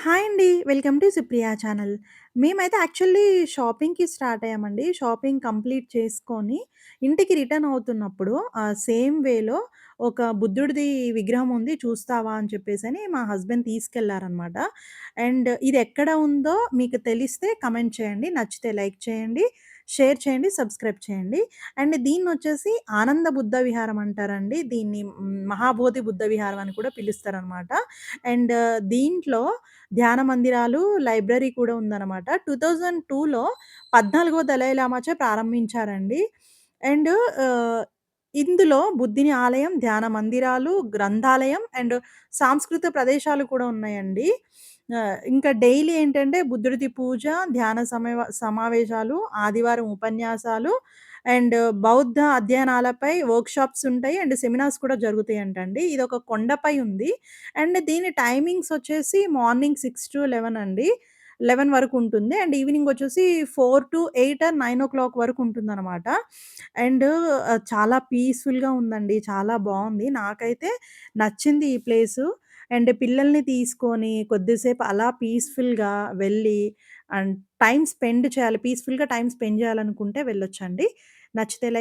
Hi అండి. Welcome to Supriya channel. మేమైతే actually షాపింగ్‌కి స్టార్ట్ అయ్యామండి. షాపింగ్ కంప్లీట్ చేసుకొని ఇంటికి రిటర్న్ అవుతున్నప్పుడు సేమ్ వేలో ఒక బుద్ధుడిది విగ్రహం ఉంది చూస్తావా అని చెప్పేసని మా హస్బెండ్ తీసుకెళ్లారనమాట. అండ్ ఇది ఎక్కడ ఉందో మీకు తెలిస్తే కామెంట్ చేయండి. నచ్చితే లైక్ చేయండి, షేర్ చేయండి, సబ్స్క్రైబ్ చేయండి. అండ్ దీన్నొచ్చేసి ఆనంద బుద్ధ విహారం అంటారండి. దీన్ని మహాబోధి బుద్ధ విహారం అని కూడా పిలుస్తారనమాట. అండ్ దీంట్లో ధ్యాన మందిరాలు, లైబ్రరీ కూడా ఉందనమాట. 2002లో 14వ దలై లామాచే ప్రారంభించారండి. అండ్ ఆహ్, ఇందులో బుద్ధుని ఆలయం, ధ్యాన మందిరాలు, గ్రంథాలయం అండ్ సాంస్కృతిక ప్రదేశాలు కూడా ఉన్నాయండి. ఇంకా డైలీ ఏంటంటే బుద్ధుడిది పూజ, ధ్యాన సమావేశాలు, ఆదివారం ఉపన్యాసాలు అండ్ బౌద్ధ అధ్యయనాలపై వర్క్‌షాప్స్ ఉంటాయి. అండ్ సెమినార్స్ కూడా జరుగుతాయంటండి. ఇదొక కొండపై ఉంది. అండ్ దీని టైమింగ్స్ వచ్చేసి మార్నింగ్ 6-11 అండి. 11 వరకు ఉంటుంది. అండ్ ఈవినింగ్ వచ్చేసి 4-8 ఆర్ 9 వరకు ఉంటుందనమాట. అండ్ చాలా పీస్‌ఫుల్‌గా ఉందండి. చాలా బావుంది. నాకైతే నచ్చింది ఈ ప్లేసు. అండ్ పిల్లల్ని తీసుకొని కొద్దిసేపు అలా పీస్‌ఫుల్‌గా వెళ్ళి అండ్ టైమ్ స్పెండ్ చేయాలి. పీస్‌ఫుల్‌గా టైమ్ స్పెండ్ చేయాలనుకుంటే వెళ్ళొచ్చండి. నచ్చితే లైక్